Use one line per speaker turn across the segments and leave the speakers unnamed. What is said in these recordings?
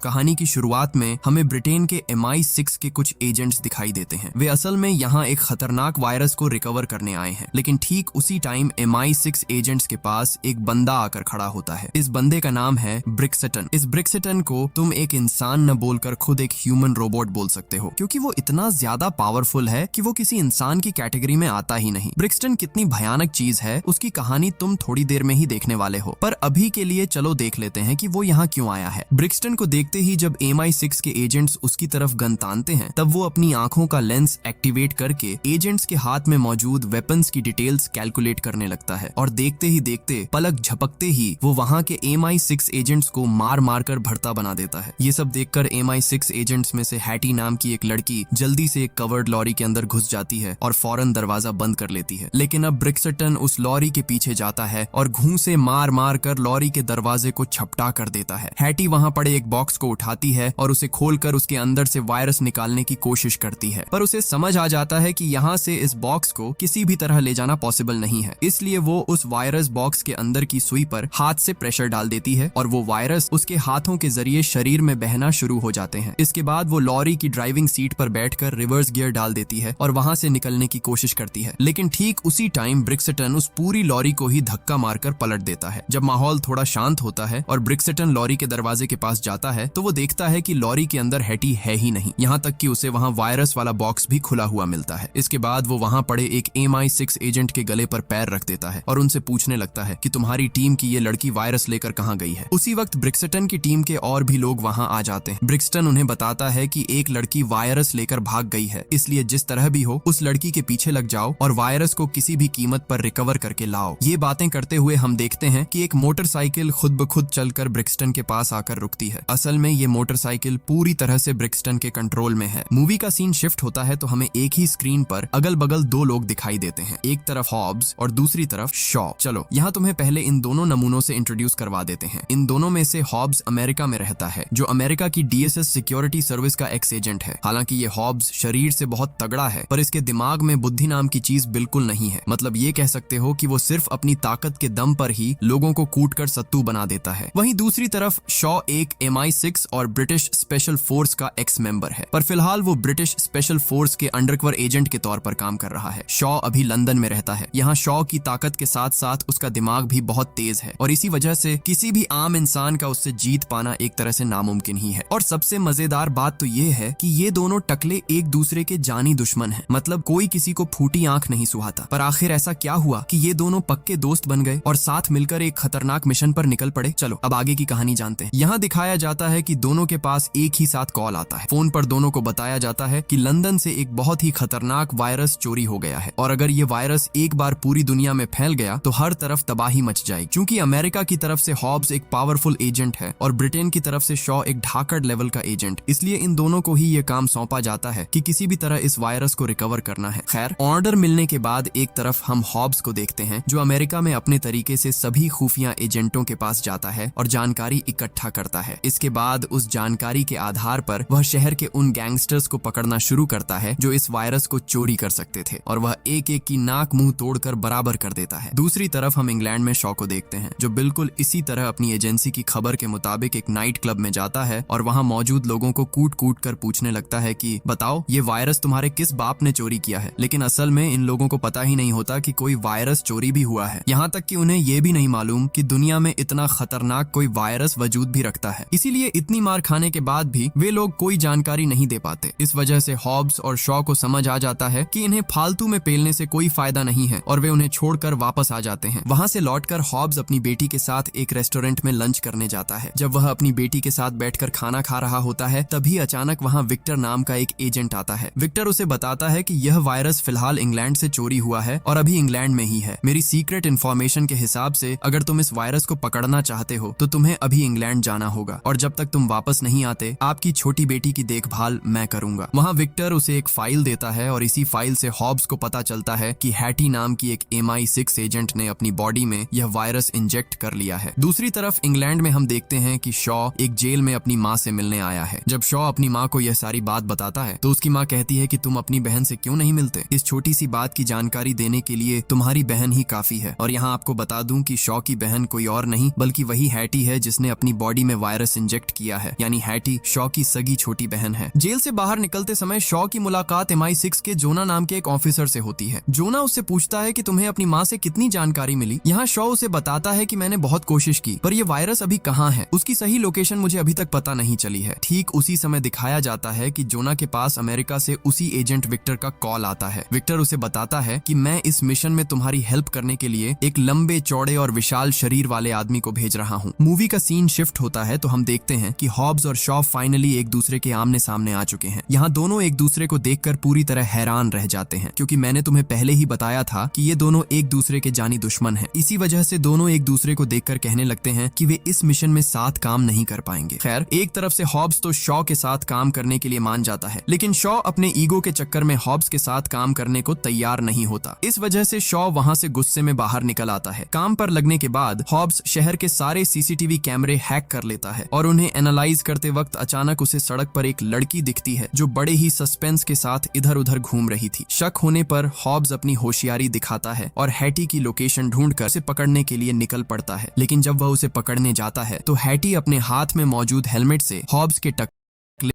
कहानी की शुरुआत में हमें ब्रिटेन के MI6 के कुछ एजेंट्स दिखाई देते हैं। वे असल में यहाँ एक खतरनाक वायरस को रिकवर करने आए हैं, लेकिन ठीक उसी टाइम MI6 एजेंट्स के पास एक बंदा आकर खड़ा होता है। इस बंदे का नाम है ब्रिक्सटन। इस ब्रिक्सटन को तुम एक इंसान न बोलकर खुद एक ह्यूमन रोबोट बोल सकते हो, क्योंकि वो इतना ज्यादा पावरफुल है कि वो किसी इंसान की कैटेगरी में आता ही नहीं। ब्रिक्सटन कितनी भयानक चीज है उसकी कहानी तुम थोड़ी देर में ही देखने वाले हो, पर अभी के लिए चलो देख लेते हैं कि वो यहाँ क्यों आया है। ब्रिक्सटन को देखते ही जब MI6 के एजेंट्स उसकी तरफ गन तानते हैं, तब वो अपनी आंखों का लेंस एक्टिवेट करके एजेंट्स के हाथ में मौजूद वेपन्स की डिटेल्स कैलकुलेट करने लगता है और देखते ही देखते पलक झपकते ही वो वहाँ के MI6 एजेंट्स को मार मार कर भरता बना देता है। ये सब देखकर MI6 एजेंट्स में से हैटी नाम की एक लड़की जल्दी से एक कवर्ड लॉरी के अंदर घुस जाती है और फौरन दरवाजा बंद कर लेती है। लेकिन अब ब्रिक्सटन उस लॉरी के पीछे जाता है और घूंसे मार मार कर लॉरी के दरवाजे को छपटा कर देता है। हैटी वहाँ पड़े एक बॉक्स को उठाती है और उसे खोलकर उसके अंदर से वायरस निकालने की कोशिश करती है, पर उसे समझ आ जाता है कि यहाँ से इस बॉक्स को किसी भी तरह ले जाना पॉसिबल नहीं है। इसलिए वो उस वायरस बॉक्स के अंदर की सुई पर हाथ से प्रेशर डाल देती है और वो वायरस उसके हाथों के जरिए शरीर में बहना शुरू हो जाते हैं। इसके बाद वो लॉरी की ड्राइविंग सीट पर बैठकर रिवर्स गियर डाल देती है और वहां से निकलने की कोशिश करती है। लेकिन ठीक उसी टाइम ब्रिक्सटन उस पूरी लॉरी को ही धक्का मारकर पलट देता है। जब माहौल थोड़ा शांत होता है और ब्रिक्सटन लॉरी के दरवाजे के पास जाता है, तो वो देखता है कि लॉरी के अंदर हैटी है ही नहीं, यहाँ तक कि उसे वहाँ वायरस वाला बॉक्स भी खुला हुआ मिलता है। इसके बाद वो वहाँ पड़े एक MI6 एजेंट के गले पर पैर रख देता है और उनसे पूछने लगता है कि तुम्हारी टीम की ये लड़की वायरस लेकर कहाँ गई है। उसी वक्त ब्रिक्सटन की टीम के और भी लोग वहाँ आ जाते हैं। ब्रिक्सटन उन्हें बताता है कि एक लड़की वायरस लेकर भाग गई है, इसलिए जिस तरह भी हो उस लड़की के पीछे लग जाओ और वायरस को किसी भी कीमत पर रिकवर करके लाओ। ये बातें करते हुए हम देखते हैं कि एक मोटरसाइकिल खुद ब खुद चलकर ब्रिक्सटन के पास आकर रुकती है। असल में ये मोटरसाइकिल पूरी तरह से ब्रिक्सटन के कंट्रोल में है। मूवी का सीन शिफ्ट होता है तो हमें एक ही स्क्रीन पर अगल बगल दो लोग दिखाई देते हैं, एक तरफ हॉब्स और दूसरी तरफ शॉ। चलो यहाँ तुम्हें पहले इन दोनों नमूनों से इंट्रोड्यूस करवा देते हैं। इन दोनों में से हॉब्स अमेरिका में रहता है, जो अमेरिका की DSS सिक्योरिटी सर्विस का एक्स एजेंट है। हालांकि ये हॉब्स शरीर से बहुत तगड़ा है, पर इसके दिमाग में बुद्धि नाम की चीज बिल्कुल नहीं है। मतलब ये कह सकते हो कि वो सिर्फ अपनी ताकत के दम पर ही लोगों को कूटकर सत्तू बना देता है। वहीं दूसरी तरफ शॉ एक MI6 और ब्रिटिश स्पेशल फोर्स का एक्स मेंबर है, पर फिलहाल वो ब्रिटिश स्पेशल फोर्स के अंडरकवर एजेंट के तौर पर काम कर रहा है। शॉ अभी लंदन में रहता है। यहाँ शॉ की ताकत के साथ साथ उसका दिमाग भी बहुत तेज है और इसी वजह से किसी भी आम इंसान का उससे जीत पाना एक तरह से नामुमकिन ही है। और सबसे मजेदार बात तो ये है कि ये दोनों टकले एक दूसरे के जानी दुश्मन हैं। मतलब कोई किसी को फूटी आंख नहीं सुहाता। पर आखिर ऐसा क्या हुआ कि ये दोनों पक्के दोस्त बन गए और साथ मिलकर एक खतरनाक मिशन पर निकल पड़े। चलो अब आगे की कहानी जानते हैं। यहाँ दिखाया जाता है कि दोनों के पास एक ही साथ कॉल आता है। फोन पर दोनों को बताया जाता है कि लंदन से एक बहुत ही खतरनाक वायरस चोरी हो गया है और अगर ये वायरस एक बार पूरी दुनिया में फैल गया तो हर तरफ तबाही मच जाएगी। क्योंकि अमेरिका की तरफ से हॉब्स एक पावरफुल एजेंट है और ब्रिटेन की तरफ से शॉ एक ढाकड़ लेवल का एजेंट, इसलिए इन दोनों को ही ये काम सौंपा जाता है कि किसी भी तरह इस वायरस को रिकवर करना है। खैर, ऑर्डर मिलने के बाद एक तरफ हम हॉब्स को देखते हैं, जो अमेरिका में अपने तरीके से सभी खुफिया एजेंटों के पास जाता है और जानकारी इकट्ठा करता है। इसके बाद उस जानकारी के आधार पर वह शहर के उन गैंगस्टर्स को पकड़ना शुरू करता है जो इस वायरस को चोरी कर सकते थे और वह एक एक की नाक मुंह तोड़कर बराबर कर देता है। दूसरी तरफ हम इंग्लैंड में शॉ को देखते हैं, जो बिल्कुल इसी तरह अपनी एजेंसी की खबर के मुताबिक एक नाइट क्लब में जाता है और वहां मौजूद लोगों को कूट कूट कर पूछने लगता है कि बताओ ये वायरस तुम्हारे किस बाप ने चोरी किया है। लेकिन असल में इन लोगों को पता ही नहीं होता कि कोई वायरस चोरी भी हुआ है। यहाँ तक कि उन्हें ये भी नहीं मालूम कि दुनिया में इतना खतरनाक कोई वायरस वजूद भी रखता है। इसीलिए इतनी मार खाने के बाद भी वे लोग कोई जानकारी नहीं दे पाते। इस वजह से हॉब्स और शॉ को समझ आ जाता है कि इन्हें फालतू में पेलने से कोई फायदा नहीं है और वे उन्हें छोड़कर वापस आ जाते हैं। वहां से लौटकर हॉब्स अपनी बेटी के साथ एक रेस्टोरेंट में लंच करने जाता है। जब वह अपनी बेटी के साथ बैठकर खाना खा रहा होता है, तभी अचानक वहां विक्टर नाम का एक एजेंट आता है। विक्टर उसे बताता है कि यह वायरस फिलहाल इंग्लैंड से चोरी हुआ है और अभी इंग्लैंड में ही है। मेरी सीक्रेट इन्फॉर्मेशन के हिसाब से अगर तुम इस वायरस को पकड़ना चाहते हो तो तुम्हें अभी इंग्लैंड जाना होगा और जब तक तुम वापस नहीं आते आपकी छोटी बेटी की देखभाल मैं करूंगा। वहाँ विक्टर उसे एक फाइल देता है और इसी फाइल से हॉब्स को पता चलता है कि हैटी नाम की एक MI6 एजेंट ने अपनी बॉडी में यह वायरस इंजेक्ट कर लिया है। दूसरी तरफ इंग्लैंड में हम देखते हैं कि शॉ एक जेल में अपनी माँ से मिलने आया है। जब शॉ अपनी माँ को यह सारी बात बताता है तो उसकी माँ कहती है कि तुम अपनी बहन से क्यों नहीं मिलते। इस छोटी सी बात की जानकारी देने के लिए तुम्हारी बहन ही काफी है। और यहाँ आपको बता दूं कि शॉ की बहन कोई और नहीं बल्कि वही हैटी है जिसने अपनी बॉडी में वायरस इंजेक्ट इंजेक्ट किया है, यानी हैटी शॉ की सगी छोटी बहन है। जेल से बाहर निकलते समय शॉ की मुलाकात MI6 के जोना नाम के एक ऑफिसर से होती है। जोना उससे पूछता है कि तुम्हें अपनी माँ से कितनी जानकारी मिली। यहाँ शॉ उसे बताता है कि मैंने बहुत कोशिश की, पर ये वायरस अभी कहाँ है, उसकी सही लोकेशन मुझे अभी तक पता नहीं चली है। ठीक उसी समय दिखाया जाता है कि जोना के पास अमेरिका से उसी एजेंट विक्टर का कॉल आता है। विक्टर उसे बताता है कि मैं इस मिशन में तुम्हारी हेल्प करने के लिए एक लंबे चौड़े और विशाल शरीर वाले आदमी को भेज रहा हूँ। मूवी का सीन शिफ्ट होता है तो हम देखते हैं कि हॉब्स और शॉ फाइनली एक दूसरे के आमने सामने आ चुके हैं। यहाँ दोनों एक दूसरे को देखकर पूरी तरह हैरान रह जाते हैं, क्योंकि मैंने तुम्हें पहले ही बताया था कि ये दोनों एक दूसरे के जानी दुश्मन हैं। इसी वजह से दोनों एक दूसरे को देखकर कहने लगते हैं कि वे इस मिशन में साथ काम नहीं कर पाएंगे। खैर, एक तरफ से हॉब्स तो शॉ के साथ काम करने के लिए मान जाता है, लेकिन शॉ अपने ईगो के चक्कर में हॉब्स के साथ काम करने को तैयार नहीं होता। इस वजह से शॉ वहां से गुस्से में बाहर निकल आता है। काम पर लगने के बाद हॉब्स शहर के सारे CCTV कैमरे हैक कर लेता है और उन्हें एनालाइज करते वक्त अचानक उसे सड़क पर एक लड़की दिखती है जो बड़े ही सस्पेंस के साथ इधर उधर घूम रही थी। शक होने पर हॉब्स अपनी होशियारी दिखाता है और हैटी की लोकेशन ढूंढकर उसे पकड़ने के लिए निकल पड़ता है, लेकिन जब वह उसे पकड़ने जाता है तो हैटी अपने हाथ में मौजूद हेलमेट से हॉब्स के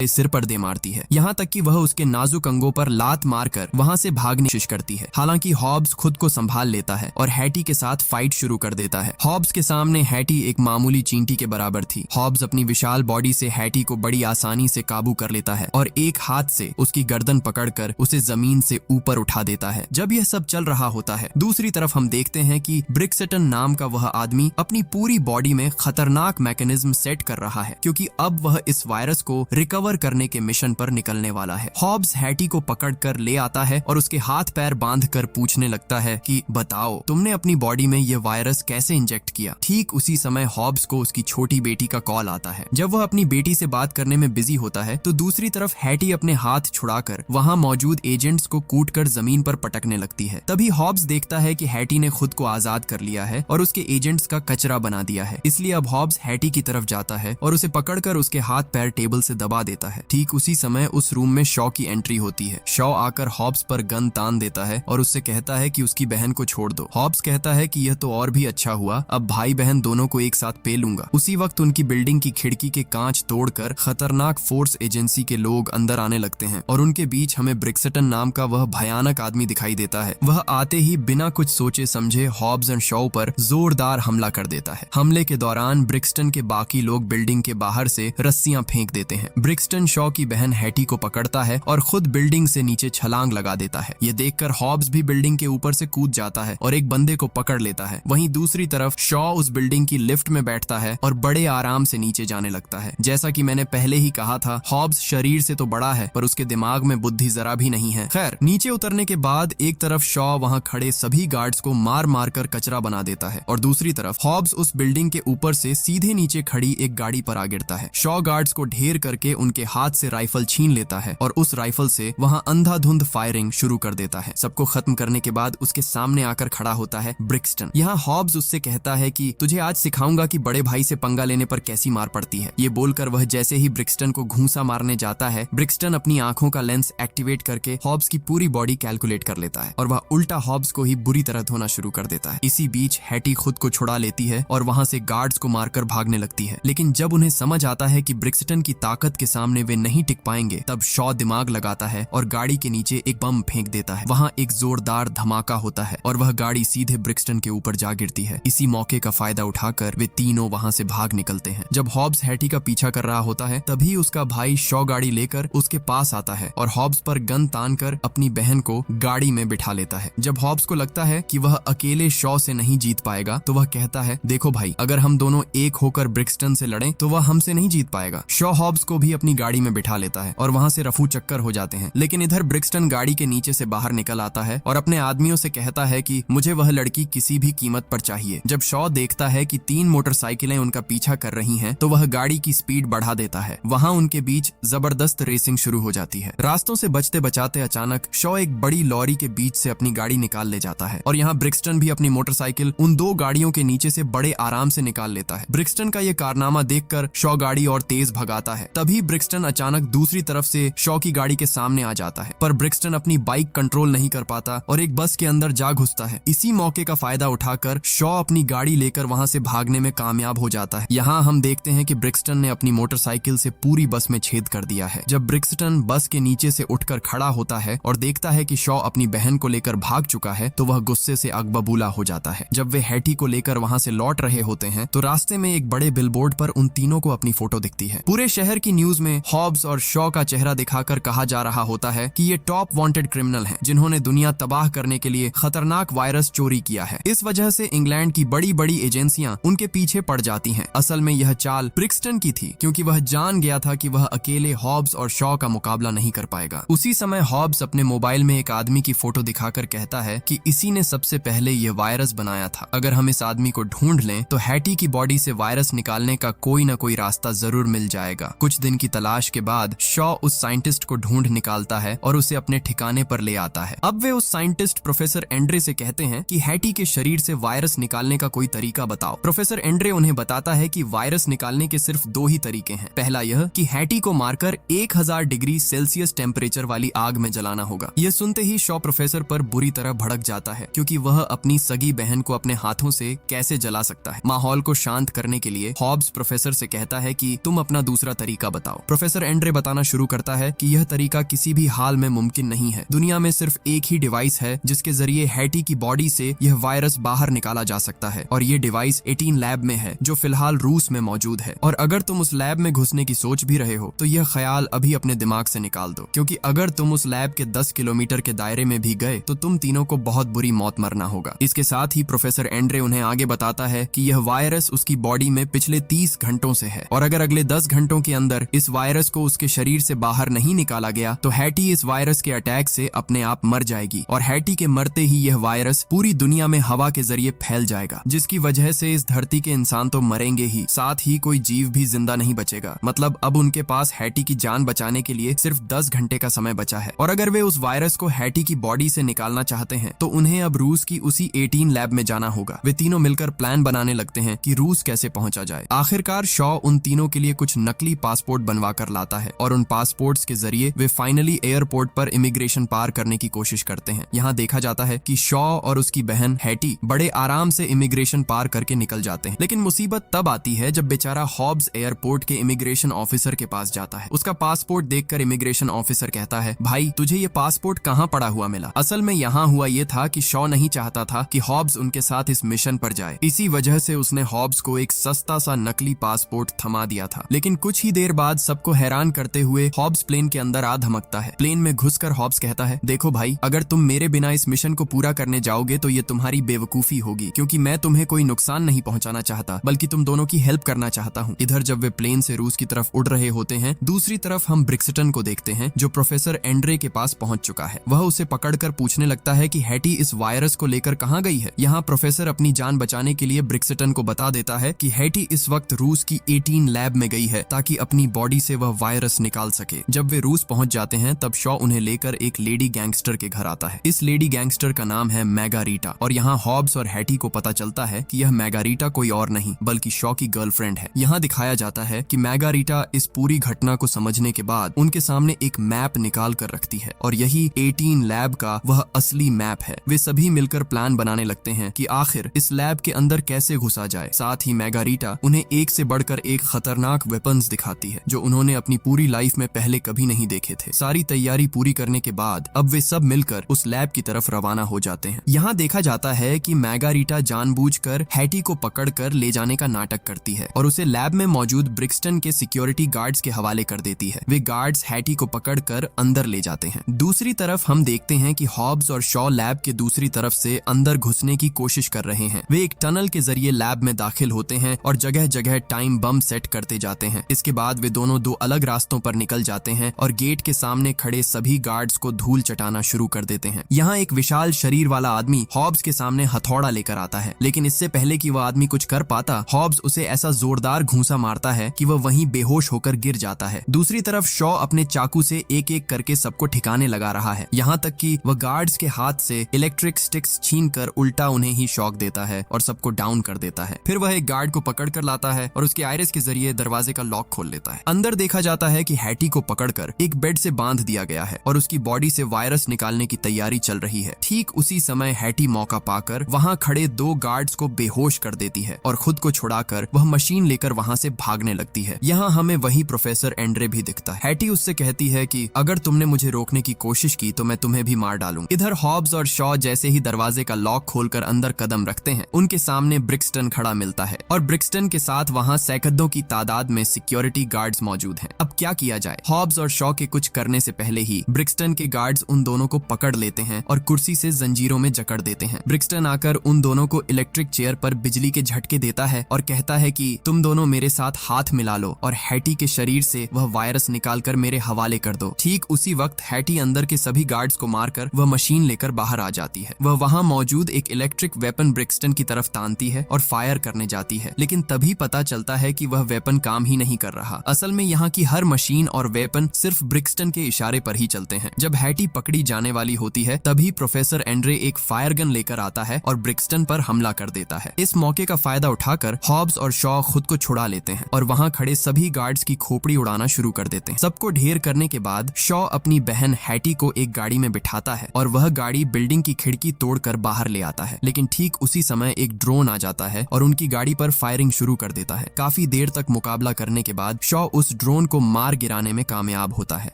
सिर पर दे मारती है, यहाँ तक कि वह उसके नाजुक अंगों पर लात मारकर वहां से भागने की कोशिश करती है। हालांकि हॉब्स खुद को संभाल लेता है और हैटी के साथ फाइट शुरू कर देता है। हॉब्स के सामने हैटी एक मामूली चींटी के बराबर थी। हॉब्स अपनी विशाल बॉडी से हैटी को बड़ी आसानी से काबू कर लेता है और एक हाथ से उसकी गर्दन पकड़कर उसे जमीन से ऊपर उठा देता है। जब यह सब चल रहा होता है, दूसरी तरफ हम देखते हैं कि ब्रिक्सटन नाम का वह आदमी अपनी पूरी बॉडी में खतरनाक मैकेनिज्म सेट कर रहा है, क्योंकि अब वह इस वायरस को कवर करने के मिशन पर निकलने वाला है। हॉब्स हैटी को पकड़कर ले आता है और उसके हाथ पैर बांधकर पूछने लगता है कि बताओ, तुमने अपनी बॉडी में यह वायरस कैसे इंजेक्ट किया। ठीक उसी समय हॉब्स को उसकी छोटी बेटी का कॉल आता है। जब वह अपनी बेटी से बात करने में बिजी होता है तो दूसरी तरफ हैटी अपने हाथ छुड़ाकर वहां मौजूद एजेंट्स को कूटकर जमीन पर पटकने लगती है। तभी हॉब्स देखता है कि हैटी ने खुद को आजाद कर लिया है और उसके एजेंट्स का कचरा बना दिया है। इसलिए अब हॉब्स हैटी की तरफ जाता है और उसे पकड़कर उसके हाथ पैर टेबल से दबा देता है। ठीक उसी समय उस रूम में शॉ की एंट्री होती है। शॉ आकर हॉब्स पर गन तान देता है और उससे कहता है कि उसकी बहन को छोड़ दो। हॉब्स कहता है कि यह तो और भी अच्छा हुआ, अब भाई बहन दोनों को एक साथ पे लूंगा। उसी वक्त उनकी बिल्डिंग की खिड़की के कांच तोड़कर खतरनाक फोर्स एजेंसी के लोग अंदर आने लगते हैं और उनके बीच हमें ब्रिक्सटन नाम का वह भयानक आदमी दिखाई देता है। वह आते ही बिना कुछ सोचे समझे हॉब्स एंड शॉ पर जोरदार हमला कर देता है। हमले के दौरान ब्रिक्सटन के बाकी लोग बिल्डिंग के बाहर से रस्सियां फेंक देते हैं। ब्रिक्सटन शॉ की बहन हैटी को पकड़ता है और खुद बिल्डिंग से नीचे छलांग लगा देता है। ये देखकर हॉब्स भी बिल्डिंग के ऊपर से कूद जाता है और एक बंदे को पकड़ लेता है। वहीं दूसरी तरफ शॉ उस बिल्डिंग की लिफ्ट में बैठता है और बड़े आराम से नीचे जाने लगता है। जैसा कि मैंने पहले ही कहा था, हॉब्स शरीर से तो बड़ा है पर उसके दिमाग में बुद्धि जरा भी नहीं है। खैर, नीचे उतरने के बाद एक तरफ शॉ वहां खड़े सभी गार्ड्स को मार मार कर कचरा बना देता है और दूसरी तरफ हॉब्स उस बिल्डिंग के ऊपर से सीधे नीचे खड़ी एक गाड़ी पर आ गिरता है। शॉ गार्ड्स को ढेर करके उनके हाथ से राइफल छीन लेता है और उस राइफल से वहां अंधाधुंध फायरिंग शुरू कर देता है। सबको खत्म करने के बाद उसके सामने आकर खड़ा होता है ब्रिक्सटन। यहाँ हॉब्स उससे कहता है कि तुझे आज सिखाऊंगा कि बड़े भाई से पंगा लेने पर कैसी मार पड़ती है। ये बोलकर वह जैसे ही ब्रिक्सटन को घूंसा मारने जाता है, ब्रिक्सटन अपनी आंखों का लेंस एक्टिवेट करके हॉब्स की पूरी बॉडी कैलकुलेट कर लेता है और वह उल्टा हॉब्स को ही बुरी तरह धोना शुरू कर देता है। इसी बीच हैटी खुद को छुड़ा लेती है और वहां से गार्ड्स को मारकर भागने लगती है, लेकिन जब उन्हें समझ आता है कि ब्रिक्सटन की ताकत के सामने वे नहीं टिक पाएंगे, तब शॉ दिमाग लगाता है और गाड़ी के नीचे एक बम फेंक देता है। वहां एक जोरदार धमाका होता है और वह गाड़ी सीधे ब्रिक्सटन के ऊपर जा गिरती है। इसी मौके का फायदा उठाकर वे तीनों वहां से भाग निकलते हैं। जब हॉब्स हैटी का पीछा कर रहा होता है, तभी उसका भाई शॉ गाड़ी लेकर उसके पास आता है और हॉब्स पर गन तानकर अपनी बहन को गाड़ी में बिठा लेता है। जब हॉब्स को लगता है कि वह अकेले शॉ से नहीं जीत पाएगा, तो वह कहता है, देखो भाई, अगर हम दोनों एक होकर ब्रिक्सटन से लड़ें तो वह हमसे नहीं जीत पाएगा। शॉ हॉब्स को भी अपनी गाड़ी में बिठा लेता है और वहां से रफू चक्कर हो जाते हैं। लेकिन इधर ब्रिक्सटन गाड़ी के नीचे से बाहर निकल आता है और अपने आदमियों से कहता है कि मुझे वह लड़की किसी भी कीमत पर चाहिए। जब शॉ देखता है कि 3 मोटरसाइकिलें उनका पीछा कर रही हैं, तो वह गाड़ी की स्पीड बढ़ा देता है। वहां उनके बीच जबरदस्त रेसिंग शुरू हो जाती है। रास्तों से बचते बचाते अचानक शॉ एक बड़ी लॉरी के बीच से अपनी गाड़ी निकाल ले जाता है और यहाँ ब्रिक्सटन भी अपनी मोटरसाइकिल उन 2 गाड़ियों के नीचे से बड़े आराम से निकाल लेता है। ब्रिक्सटन का यह कारनामा देखकर शॉ गाड़ी और तेज भगाता है। तभी ब्रिक्सटन अचानक दूसरी तरफ से शॉ की गाड़ी के सामने आ जाता है, पर ब्रिक्सटन अपनी बाइक कंट्रोल नहीं कर पाता और एक बस के अंदर जा घुसता है। इसी मौके का फायदा उठाकर शॉ अपनी गाड़ी लेकर वहां से भागने में कामयाब हो जाता है। यहाँ हम देखते हैं कि ब्रिक्सटन ने अपनी मोटरसाइकिल से पूरी बस में छेद कर दिया है। जब ब्रिक्सटन बस के नीचे से उठकर खड़ा होता है और देखता है कि शॉ अपनी बहन को लेकर भाग चुका है तो वह गुस्से से अगबबूला हो जाता है। जब वे हैटी को लेकर वहां से लौट रहे होते हैं तो रास्ते में एक बड़े बिलबोर्ड पर उन तीनों को अपनी फोटो दिखती है। पूरे शहर की न्यूज में हॉब्स और शॉ का चेहरा दिखाकर कहा जा रहा होता है कि ये टॉप वांटेड क्रिमिनल हैं, जिन्होंने दुनिया तबाह करने के लिए खतरनाक वायरस चोरी किया है। इस वजह से इंग्लैंड की बड़ी बड़ी एजेंसियां उनके पीछे पड़ जाती हैं। असल में यह चाल ब्रिक्सटन की थी, क्योंकि वह जान गया था कि वह अकेले हॉब्स और शॉ का मुकाबला नहीं कर पाएगा। उसी समय हॉब्स अपने मोबाइल में एक आदमी की फोटो दिखाकर कहता है कि इसी ने सबसे पहले यह वायरस बनाया था। अगर हम इस आदमी को ढूंढ लें तो हैटी की बॉडी से वायरस निकालने का कोई न कोई रास्ता जरूर मिल जाएगा। कुछ दिन की तलाश के बाद शॉ उस साइंटिस्ट को ढूंढ निकालता है और उसे अपने ठिकाने पर ले आता है। अब वे उस साइंटिस्ट प्रोफेसर एंड्रे से कहते हैं कि हैटी के शरीर से वायरस निकालने का कोई तरीका बताओ। प्रोफेसर एंड्रे उन्हें बताता है कि वायरस निकालने के सिर्फ दो ही तरीके हैं। पहला यह कि हैटी को मारकर 1000 डिग्री सेल्सियस टेम्परेचर वाली आग में जलाना होगा। यह सुनते ही शॉ प्रोफेसर पर बुरी तरह भड़क जाता है, क्योंकि वह अपनी सगी बहन को अपने हाथों से कैसे जला सकता है। माहौल को शांत करने के लिए हॉब्स प्रोफेसर से कहता है कि तुम अपना दूसरा तरीका बताओ। प्रोफेसर एंड्रे बताना शुरू करता है कि यह तरीका किसी भी हाल में मुमकिन नहीं है। दुनिया में सिर्फ एक ही डिवाइस है जिसके जरिए हैटी की बॉडी से यह वायरस बाहर निकाला जा सकता है, और ये डिवाइस 18 लैब में है, जो फिलहाल रूस में मौजूद है। और अगर तुम उस लैब में घुसने की सोच भी रहे हो तो यह ख्याल अभी अपने दिमाग से निकाल दो, क्योंकि अगर तुम उस लैब के 10 किलोमीटर के दायरे में भी गए तो तुम तीनों को बहुत बुरी मौत मरना होगा। इसके साथ ही प्रोफेसर एंड्रे उन्हें आगे बताता है कि यह वायरस उसकी बॉडी में पिछले 30 घंटों से है, और अगर अगले 10 घंटों के अंदर इस वायरस को उसके शरीर से बाहर नहीं निकाला गया तो हैटी इस वायरस के अटैक से अपने आप मर जाएगी, और हैटी के मरते ही यह वायरस पूरी दुनिया में हवा के जरिए फैल जाएगा, जिसकी वजह से इस धरती के इंसान तो मरेंगे ही, साथ ही कोई जीव भी जिंदा नहीं बचेगा। मतलब अब उनके पास हैटी की जान बचाने के लिए सिर्फ 10 घंटे का समय बचा है, और अगर वे उस वायरस को हैटी की बॉडी से निकालना चाहते हैं तो उन्हें अब रूस की उसी 18 लैब में जाना होगा। वे तीनों मिलकर प्लान बनाने लगते हैं कि रूस कैसे पहुंचा जाए। आखिरकार शॉ उन तीनों के लिए कुछ नकली पासपोर्ट बनवा कर लाता है, और उन पासपोर्ट्स के जरिए वे फाइनली एयरपोर्ट पर इमिग्रेशन पार करने की कोशिश करते हैं। यहाँ देखा जाता है कि शॉ और उसकी बहन हैटी बड़े आराम से इमिग्रेशन पार करके निकल जाते हैं, लेकिन मुसीबत तब आती है जब बेचारा हॉब्स एयरपोर्ट के इमिग्रेशन ऑफिसर के पास जाता है। उसका पासपोर्ट देखकर इमिग्रेशन ऑफिसर कहता है, भाई तुझे ये पासपोर्ट कहाँ पड़ा हुआ मिला? असल में यहाँ हुआ ये था कि शॉ नहीं चाहता था कि हॉब्स उनके साथ इस मिशन पर जाए, इसी वजह से उसने हॉब्स को एक सस्ता सा नकली पासपोर्ट थमा दिया था। लेकिन कुछ ही देर बाद सबको हैरान करते हुए हॉब्स प्लेन के अंदर आ धमकता है। प्लेन में घुसकर हॉब्स कहता है, देखो भाई, अगर तुम मेरे बिना इस मिशन को पूरा करने जाओगे तो ये तुम्हारी बेवकूफी होगी, क्योंकि मैं तुम्हें कोई नुकसान नहीं पहुंचाना चाहता, बल्कि तुम दोनों की हेल्प करना चाहता हूँ। इधर जब वे प्लेन से रूस की तरफ उड़ रहे होते हैं, दूसरी तरफ हम ब्रिक्सटन को देखते हैं, जो प्रोफेसर एंड्रे के पास पहुंच चुका है। वह उसे पकड़कर पूछने लगता है कि हैटी इस वायरस को लेकर कहाँ गई है। यहाँ प्रोफेसर अपनी जान बचाने के लिए ब्रिक्सटन को बता देता है कि हैटी इस वक्त रूस की 18 लैब में गई है, ताकि अपनी बॉडी से वह वायरस निकाल सके। जब वे रूस पहुंच जाते हैं तब शॉ उन्हें लेकर एक लेडी गैंगस्टर के घर आता है। इस लेडी गैंगस्टर का नाम है मैगारीटा, और यहाँ हॉब्स और हैटी को पता चलता है कि यह मैगारीटा कोई और नहीं बल्कि शॉ की गर्लफ्रेंड है। यहाँ दिखाया जाता है कि मैगारीटा इस पूरी घटना को समझने के बाद उनके सामने एक मैप निकाल कर रखती है, और यही 18 लैब का वह असली मैप है। वे सभी मिलकर प्लान बनाने लगते हैं कि आखिर इस लैब के अंदर कैसे घुसा जाए। साथ ही मैगारीटा उन्हें एक से बढ़कर एक खतरनाक वेपन्स दिखाती है, जो उन्होंने अपनी पूरी लाइफ में पहले कभी नहीं देखे थे। सारी तैयारी पूरी करने के बाद अब वे सब मिलकर उस लैब की तरफ रवाना हो जाते हैं। यहाँ देखा जाता है कि मैगारीटा जानबूझकर हैटी को पकड़कर ले जाने का नाटक करती है और उसे लैब में मौजूद ब्रिक्सटन के सिक्योरिटी गार्ड्स के हवाले कर देती है। वे गार्ड्स हैटी को पकड़कर अंदर ले जाते हैं। दूसरी तरफ हम देखते हैं कि हॉब्स और शॉ लैब के दूसरी तरफ से अंदर घुसने की कोशिश कर रहे हैं। वे एक टनल के जरिए लैब में दाखिल होते हैं और जगह जगह टाइम बम सेट करते जाते हैं। इसके बाद वे दोनों दो अलग रास्तों पर निकल जाते हैं और गेट के सामने खड़े सभी गार्ड्स को धूल चटाना शुरू कर देते हैं। यहाँ एक विशाल शरीर वाला आदमी हॉब्स के सामने हथौड़ा लेकर आता है, लेकिन इससे पहले कि वह आदमी कुछ कर पाता, हॉब्स उसे ऐसा जोरदार घूंसा मारता है कि वह वहीं बेहोश होकर गिर जाता है। दूसरी तरफ शॉ अपने चाकू से एक एक करके सबको ठिकाने लगा रहा है, यहाँ तक कि वह गार्ड्स के हाथ से इलेक्ट्रिक स्टिक्स छीनकर उल्टा उन्हें ही शॉक देता है और सबको डाउन कर देता है। फिर वह एक गार्ड को पकड़ कर लाता है और उसके आयरिस के जरिए दरवाजे का लॉक खोल लेता है। अंदर देखा जाता है कि हैटी को पकड़कर एक बेड से बांध दिया गया है और उसकी बॉडी से वायरस निकालने की तैयारी चल रही है। ठीक उसी समय हैटी मौका पाकर वहां खड़े 2 गार्ड्स को बेहोश कर देती है और खुद को छुड़ाकर वह मशीन लेकर वहां से भागने लगती है। यहाँ हमें वही प्रोफेसर एंड्रे भी दिखता है। हैटी उससे कहती है कि अगर तुमने मुझे रोकने की कोशिश की तो मैं तुम्हें भी मार डालूंगी। इधर हॉब्स और शॉ जैसे ही दरवाजे का लॉक खोलकर अंदर कदम रखते हैं, उनके सामने ब्रिक्सटन खड़ा मिलता है और ब्रिक्सटन के साथ वहाँ सैकड़ों की तादाद में सिक्योरिटी गार्ड्स मौजूद हैं। अब क्या किया जाए? हॉब्स और शॉ के कुछ करने से पहले ही ब्रिक्सटन के गार्ड्स उन दोनों को पकड़ लेते हैं और कुर्सी से जंजीरों में जकड़ देते हैं। ब्रिक्सटन आकर उन दोनों को इलेक्ट्रिक चेयर पर बिजली के झटके देता है और कहता है कि तुम दोनों मेरे साथ हाथ मिला लो और हैटी के शरीर से वह वायरस निकालकर मेरे हवाले कर दो। ठीक उसी वक्त हैटी अंदर के सभी गार्ड्स को मारकर वह मशीन लेकर बाहर आ जाती है। वह वहां मौजूद एक इलेक्ट्रिक वेपन ब्रिक्सटन की तरफ तानती है और फायर करने जाती है, लेकिन तभी पता चलता है कि वह वेपन काम ही नहीं कर रहा। असल में यहाँ की हर मशीन और वेपन सिर्फ ब्रिक्सटन के इशारे पर ही चलते हैं। जब हैटी पकड़ी जाने वाली होती है तभी प्रोफेसर एंड्रे एक फायर गन लेकर आता है और ब्रिक्सटन पर हमला कर देता है। इस मौके का फायदा उठाकर हॉब्स और शॉ खुद को छुड़ा लेते हैं और वहाँ खड़े सभी गार्ड्स की खोपड़ी उड़ाना शुरू कर देते हैं। सबको ढेर करने के बाद शॉ अपनी बहन हैटी को एक गाड़ी में बिठाता है और वह गाड़ी बिल्डिंग की खिड़की तोड़कर बाहर ले आता है, लेकिन ठीक उसी समय एक ड्रोन आ जाता है और उनकी गाड़ी पर फायरिंग शुरू कर देता है। काफी देर तक मुकाबला करने के बाद शॉ उस ड्रोन को मार गिराने में कामयाब होता है।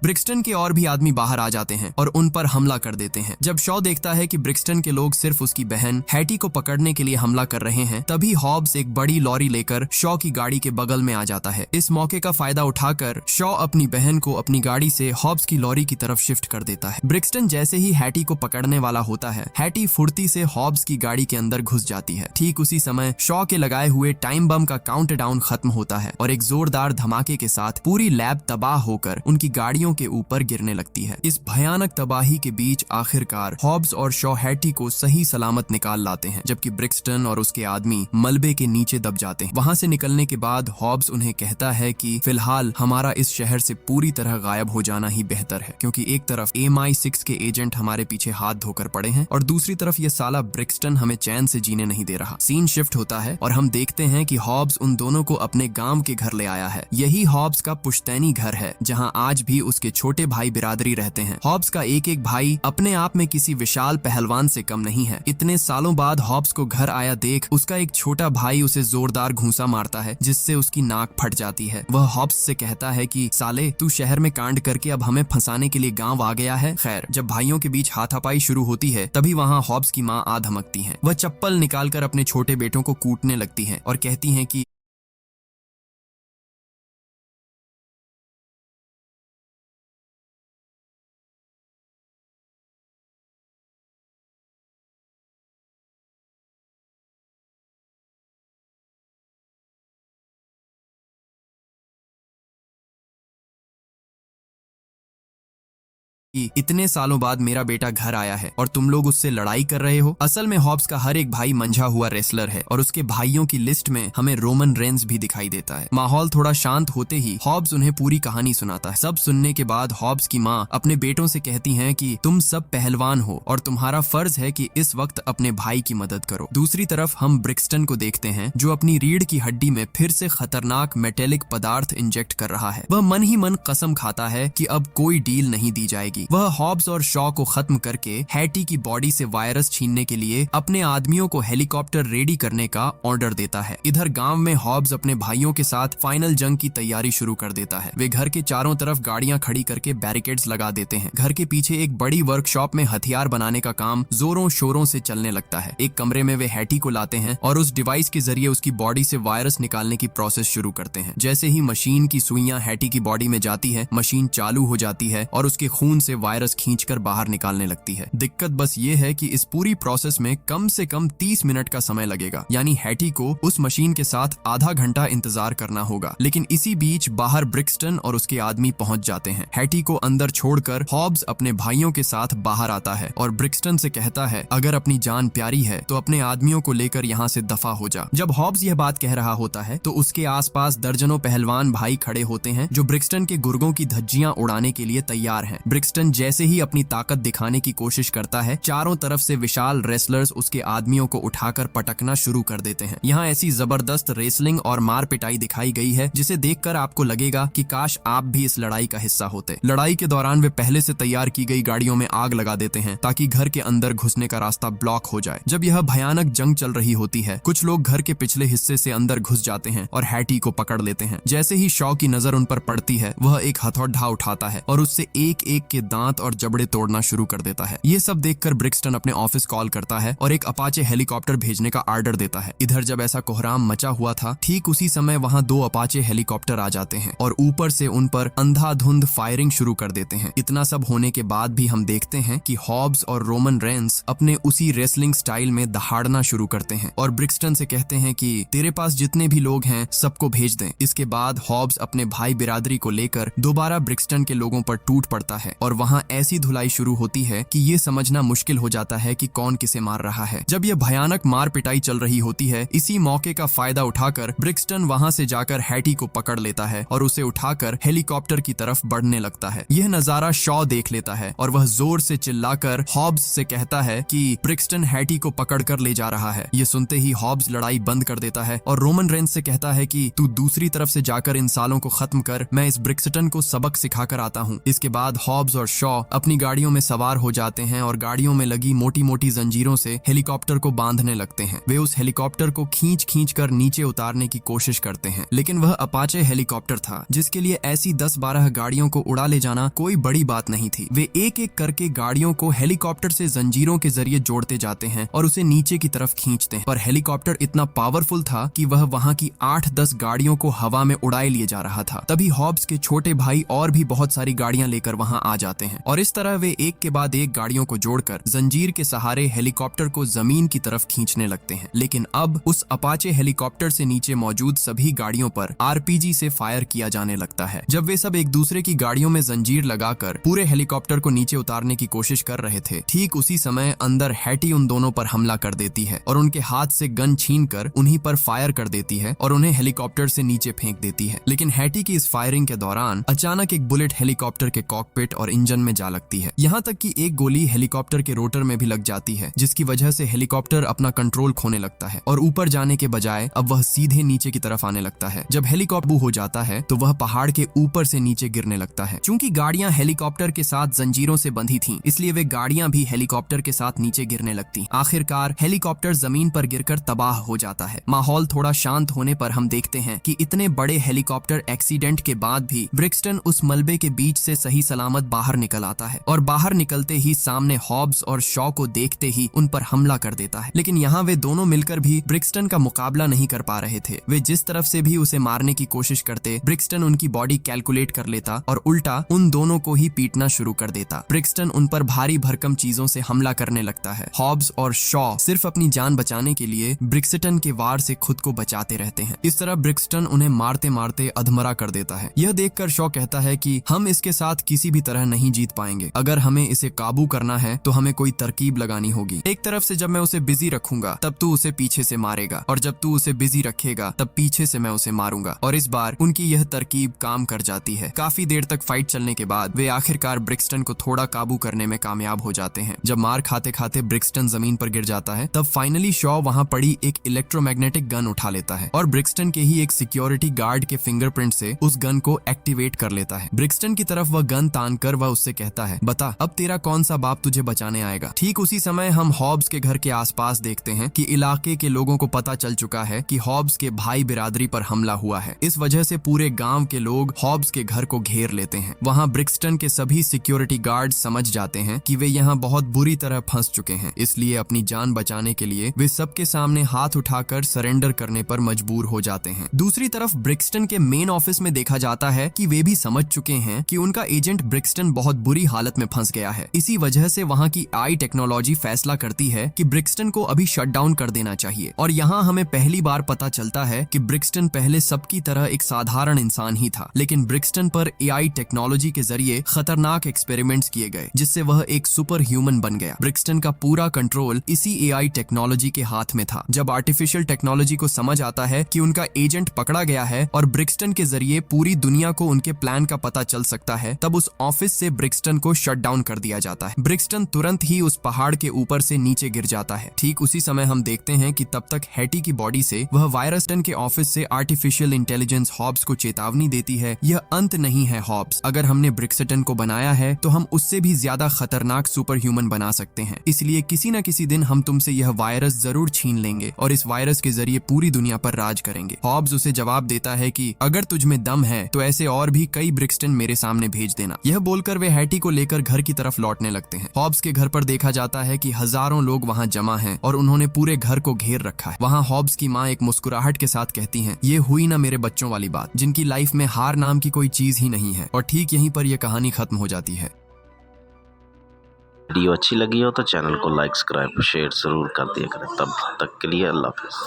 ब्रिक्सटन के और भी आदमी बाहर आ जाते हैं और उन पर हमला कर देते हैं। जब शॉ देखता है कि ब्रिक्सटन के लोग सिर्फ उसकी बहन हैटी को पकड़ने के लिए हमला कर रहे हैं, तभी हॉब्स एक बड़ी लॉरी लेकर शॉ की गाड़ी के बगल में आ जाता है। इस मौके का फायदा उठाकर शॉ अपनी बहन को अपनी गाड़ी से हॉब्स की लॉरी की तरफ शिफ्ट कर देता है। ब्रिक्सटन जैसे ही हैटी को पकड़ने वाला होता है, हैटी फुर्ती से हॉब्स की गाड़ी के अंदर घुस जाती है। ठीक उसी समय शॉ के लगाए हुए टाइम बम का काउंटडाउन खत्म होता है और एक जोरदार धमाके के साथ पूरी लैब तबाह होकर उनकी गाड़ियों के ऊपर गिरने लगती है। इस भयानक तबाही के बीच आखिरकार हॉब्स और शॉ हैटी को सही सलामत निकाल लाते हैं, जबकि ब्रिक्सटन और उसके आदमी मलबे के नीचे दब जाते हैं। वहां से निकलने के बाद हॉब्स उन्हें कहता है कि फिलहाल हमारा इस शहर से पूरी तरह गायब हो जाना ही बेहतर है, क्योंकि एक तरफ MI6 के एजेंट हमारे पीछे हाथ धोकर पड़े हैं और दूसरी तरफ ये साला ब्रिक्सटन हमें चैन से जीने नहीं दे रहा। सीन शिफ्ट होता है और हम देखते हैं कि हॉब्स उन दोनों को अपने गांव के घर ले आया है। यही हॉब्स का पुश्तैनी घर है, जहां आज भी उसके छोटे भाई बिरादरी रहते हैं। हॉब्स का एक एक भाई अपने आप में किसी विशाल पहलवान से कम नहीं है। इतने सालों बाद हॉब्स को घर आया देख उसका एक छोटा भाई उसे जोरदार घूंसा मारता है, जिससे उसकी नाक फट जाती है। वह हॉब्स से कहता है कि साले, तू शहर में कांड करके अब हमें फंसाने के लिए गांव आ गया है। खैर, जब भाइयों के बीच हाथापाई शुरू होती है तभी वहां हॉब्स की माँ आ धमकती है। वह चप्पल निकालकर अपने छोटे बेटों को कूटने लगती है और कहती है कि इतने सालों बाद मेरा बेटा घर आया है और तुम लोग उससे लड़ाई कर रहे हो। असल में हॉब्स का हर एक भाई मंझा हुआ रेसलर है और उसके भाइयों की लिस्ट में हमें रोमन रेंस भी दिखाई देता है। माहौल थोड़ा शांत होते ही हॉब्स उन्हें पूरी कहानी सुनाता है। सब सुनने के बाद हॉब्स की माँ अपने बेटों से कहती है कि तुम सब पहलवान हो और तुम्हारा फर्ज है कि इस वक्त अपने भाई की मदद करो। दूसरी तरफ हम ब्रिक्सटन को देखते हैं, जो अपनी रीढ़ की हड्डी में फिर से खतरनाक मेटेलिक पदार्थ इंजेक्ट कर रहा है। वह मन ही मन कसम खाता है कि अब कोई डील नहीं दी जाएगी। वह हॉब्स और शॉ को खत्म करके हैटी की बॉडी से वायरस छीनने के लिए अपने आदमियों को हेलीकॉप्टर रेडी करने का ऑर्डर देता है। इधर गांव में हॉब्स अपने भाइयों के साथ फाइनल जंग की तैयारी शुरू कर देता है। वे घर के चारों तरफ गाड़ियां खड़ी करके बैरिकेड्स लगा देते हैं। घर के पीछे एक बड़ी वर्कशॉप में हथियार बनाने का काम जोरों शोरों से चलने लगता है। एक कमरे में वे हैटी को लाते हैं और उस डिवाइस के जरिए उसकी बॉडी से वायरस निकालने की प्रोसेस शुरू करते हैं। जैसे ही मशीन की सुइयां हैटी की बॉडी में जाती है, मशीन चालू हो जाती है और उसके खून से वायरस खींचकर बाहर निकालने लगती है। दिक्कत बस ये है कि इस पूरी प्रोसेस में कम से कम 30 मिनट का समय लगेगा, यानी हैटी को उस मशीन के साथ आधा घंटा इंतजार करना होगा। लेकिन इसी बीच बाहर ब्रिक्सटन और उसके आदमी पहुंच जाते हैं। हैटी को अंदर छोड़कर हॉब्स अपने भाइयों के साथ बाहर आता है और ब्रिक्सटन से कहता है, अगर अपनी जान प्यारी है तो अपने आदमियों को लेकर यहाँ से दफा हो जा। जब हॉब्स यह बात कह रहा होता है तो उसके आसपास दर्जनों पहलवान भाई खड़े होते हैं जो ब्रिक्सटन के गुर्गों की धज्जियां उड़ाने के लिए तैयार हैं। ब्रिक्सटन ब्रिक्सटन जैसे ही अपनी ताकत दिखाने की कोशिश करता है, चारों तरफ से विशाल रेसलर्स उसके आदमियों को उठाकर पटकना शुरू कर देते हैं। यहाँ ऐसी जबरदस्त रेसलिंग और मार पिटाई दिखाई गई है जिसे देखकर आपको लगेगा कि काश आप भी इस लड़ाई का हिस्सा होते। लड़ाई के दौरान वे पहले से तैयार की गई गाड़ियों में आग लगा देते हैं ताकि घर के अंदर घुसने का रास्ता ब्लॉक हो जाए। जब यह भयानक जंग चल रही होती है, कुछ लोग घर के पिछले हिस्से से अंदर घुस जाते हैं और हैटी को पकड़ लेते हैं। जैसे ही शॉ की नजर उन पर पड़ती है, वह एक हथौड़ा उठाता है और उससे एक एक के दांत और जबड़े तोड़ना शुरू कर देता है। ये सब देखकर ब्रिक्सटन अपने ऑफिस कॉल करता है और एक अपाचे हेलीकॉप्टर भेजने का ऑर्डर देता है। इधर जब ऐसा कोहराम मचा हुआ था, ठीक उसी समय वहाँ 2 अपाचे हेलीकॉप्टर आ जाते हैं और ऊपर से उन पर अंधाधुंध फायरिंग शुरू कर देते हैं। इतना सब होने के बाद भी हम देखते हैं कि हॉब्स और रोमन रेंस अपने उसी रेसलिंग स्टाइल में दहाड़ना शुरू करते हैं और ब्रिक्सटन से कहते हैं कि तेरे पास जितने भी लोग हैं सबको भेज दें। इसके बाद हॉब्स अपने भाई बिरादरी को लेकर दोबारा ब्रिक्सटन के लोगों पर टूट पड़ता है और वहाँ ऐसी धुलाई शुरू होती है कि ये समझना मुश्किल हो जाता है कि कौन किसे मार रहा है। जब यह भयानक मार पिटाई चल रही होती है, इसी मौके का फायदा उठाकर ब्रिक्सटन वहाँ से जाकर हैटी को पकड़ लेता है और उसे उठाकर हेलीकॉप्टर की तरफ बढ़ने लगता है। यह नजारा शॉ देख लेता है और वह जोर से चिल्लाकर हॉब्स से कहता है कि ब्रिक्सटन हैटी को पकड़कर ले जा रहा है। ये सुनते ही हॉब्स लड़ाई बंद कर देता है और रोमन रेंस से कहता है कि तू दूसरी तरफ से जाकर इन सालों को खत्म कर, मैं इस ब्रिक्सटन को सबक सिखाकर आता हूँ। इसके बाद हॉब्स और शॉ अपनी गाड़ियों में सवार हो जाते हैं और गाड़ियों में लगी मोटी मोटी जंजीरों से हेलीकॉप्टर को बांधने लगते हैं। वे उस हेलीकॉप्टर को खींच कर नीचे उतारने की कोशिश करते हैं, लेकिन वह अपाचे हेलीकॉप्टर था जिसके लिए ऐसी 10-12 गाड़ियों को उड़ा ले जाना कोई बड़ी बात नहीं थी। वे एक एक करके गाड़ियों को हेलीकॉप्टर से जंजीरों के जरिए जोड़ते जाते हैं और उसे नीचे की तरफ खींचते हैं, पर हेलीकॉप्टर इतना पावरफुल था कि वह वहाँ की 8-10 गाड़ियों को हवा में उड़ाए लिए जा रहा था। तभी हॉब्स के छोटे भाई और भी बहुत सारी गाड़ियां लेकर वहां आ जाते हैं और इस तरह वे एक के बाद एक गाड़ियों को जोड़कर जंजीर के सहारे हेलीकॉप्टर को जमीन की तरफ खींचने लगते हैं। लेकिन अब उस अपाचे हेलीकॉप्टर से नीचे मौजूद सभी गाड़ियों पर आरपीजी से फायर किया जाने लगता है। जब वे सब एक दूसरे की गाड़ियों में जंजीर लगाकर पूरे हेलीकॉप्टर को नीचे उतारने की कोशिश कर रहे थे, ठीक उसी समय अंदर हैटी उन दोनों पर हमला कर देती है और उनके हाथ से गन छीनकर उन्हीं पर फायर कर देती है और उन्हें हेलीकॉप्टर से नीचे फेंक देती है। लेकिन हैटी की इस फायरिंग के दौरान अचानक एक बुलेट हेलीकॉप्टर के कॉकपिट और इंजन में जा लगती है। यहाँ तक कि एक गोली हेलीकॉप्टर के रोटर में भी लग जाती है, जिसकी वजह से हेलीकॉप्टर अपना कंट्रोल खोने लगता है और ऊपर जाने के बजाय अब वह सीधे नीचे की तरफ आने लगता है। जब हेलीकॉप्टर हो जाता है तो वह पहाड़ के ऊपर से नीचे गिरने लगता है। चूंकि गाड़ियां हेलीकॉप्टर के साथ जंजीरों से बंधी थीं, इसलिए वे गाड़ियां भी हेलीकॉप्टर के साथ नीचे गिरने लगती। आखिरकार हेलीकॉप्टर जमीन पर गिरकर तबाह हो जाता है। माहौल थोड़ा शांत होने पर हम देखते हैं कि इतने बड़े हेलीकॉप्टर एक्सीडेंट के बाद भी ब्रिक्सटन उस मलबे के बीच से सही सलामत बाहर निकल आता है और बाहर निकलते ही सामने हॉब्स और शॉ को देखते ही उन पर हमला कर देता है। लेकिन यहाँ वे दोनों मिलकर भी ब्रिक्सटन का मुकाबला नहीं कर पा रहे थे। वे जिस तरफ से भी उसे मारने की कोशिश करते, ब्रिक्सटन उनकी बॉडी कैलकुलेट कर लेता और उल्टा उन दोनों को ही पीटना शुरू कर देता। ब्रिक्सटन उन पर भारी भरकम चीजों से हमला करने लगता है। हॉब्स और शॉ सिर्फ अपनी जान बचाने के लिए ब्रिक्सटन के वार से खुद को बचाते रहते हैं। इस तरह ब्रिक्सटन उन्हें मारते मारते अधमरा कर देता है। यह देखकर शॉ कहता है कि हम इसके साथ किसी भी तरह नहीं जीत पाएंगे। अगर हमें इसे काबू करना है तो हमें कोई तरकीब लगानी होगी। एक तरफ से जब मैं उसे बिजी रखूंगा तब तू उसे पीछे से मारेगा और जब तू उसे बिजी रखेगा तब पीछे से मैं उसे मारूंगा। और इस बार उनकी यह तरकीब काम कर जाती है। काफी देर तक फाइट चलने के बाद वे आखिरकार ब्रिक्सटन को थोड़ा काबू करने में कामयाब हो जाते हैं। जब मार खाते खाते ब्रिक्सटन जमीन पर गिर जाता है, तब फाइनली शॉ वहां पड़ी एक इलेक्ट्रोमैग्नेटिक गन उठा लेता है और ब्रिक्सटन के ही एक सिक्योरिटी गार्ड के फिंगरप्रिंट से उस गन को एक्टिवेट कर लेता है। ब्रिक्सटन की तरफ वह गन तान कर वह उससे कहता है, बता अब तेरा कौन सा बाप तुझे बचाने आएगा। ठीक उसी समय हम हॉब्स के घर के आसपास देखते हैं कि इलाके के लोगों को पता चल चुका है कि हॉब्स के भाई बिरादरी पर हमला हुआ है। इस वजह से पूरे गांव के लोग हॉब्स के घर को घेर लेते हैं। वहां ब्रिक्सटन के सभी सिक्योरिटी गार्ड समझ जाते हैं कि वे यहाँ बहुत बुरी तरह फंस चुके हैं, इसलिए अपनी जान बचाने के लिए वे सबके सामने हाथ उठाकर सरेंडर करने पर मजबूर हो जाते हैं। दूसरी तरफ ब्रिक्सटन के मेन ऑफिस में देखा जाता है कि वे भी समझ चुके हैं कि उनका एजेंट ब्रिक्सटन बहुत बुरी हालत में फंस गया है। इसी वजह से वहां की AI टेक्नोलॉजी फैसला करती है कि ब्रिक्सटन को अभी शट डाउन कर देना चाहिए। और यहाँ हमें पहली बार पता चलता है कि ब्रिक्सटन पहले सबकी तरह एक साधारण इंसान ही था, लेकिन ब्रिक्सटन पर AI टेक्नोलॉजी के जरिए खतरनाक एक्सपेरिमेंट्स किए गए जिससे वह एक सुपर ह्यूमन बन गया। ब्रिक्सटन का पूरा कंट्रोल इसी AI टेक्नोलॉजी के हाथ में था। जब आर्टिफिशियल टेक्नोलॉजी को समझ आता है कि उनका एजेंट पकड़ा गया है और ब्रिक्सटन के जरिए पूरी दुनिया को उनके प्लान का पता चल सकता है, तब उस ऑफिस से से ब्रिक्सटन को शट डाउन कर दिया जाता है। ब्रिक्सटन तुरंत ही उस पहाड़ के ऊपर से नीचे गिर जाता है। ठीक उसी समय हम देखते हैं कि तब तक हैटी की बॉडी से वह वायरस के ऑफिस से आर्टिफिशियल इंटेलिजेंस हॉब्स को चेतावनी देती है, यह अंत नहीं है हॉब्स, अगर हमने ब्रिक्सटन को बनाया है तो हम उससे भी ज्यादा खतरनाक सुपर ह्यूमन बना सकते हैं, इसलिए किसी न किसी दिन हम तुमसे यह वायरस जरूर छीन लेंगे और इस वायरस के जरिए पूरी दुनिया पर राज करेंगे। हॉब्स उसे जवाब देता है कि अगर तुझ में दम है तो ऐसे और भी कई ब्रिक्सटन मेरे सामने भेज देना। यह बोलकर वे हैटी को लेकर घर की तरफ लौटने लगते हैं। हॉब्स के घर पर देखा जाता है कि हजारों लोग वहां जमा हैं और उन्होंने पूरे घर को घेर रखा है। वहां हॉब्स की माँ एक मुस्कुराहट के साथ कहती हैं, ये हुई ना मेरे बच्चों वाली बात, जिनकी लाइफ में हार नाम की कोई चीज ही नहीं है। और ठीक यहीं पर यह कहानी खत्म हो जाती है।
वीडियो अच्छी लगी हो तो चैनल को लाइक, सब्सक्राइब, शेयर जरूर कर दिया करें। तब तक के लिए अल्लाह हाफिज।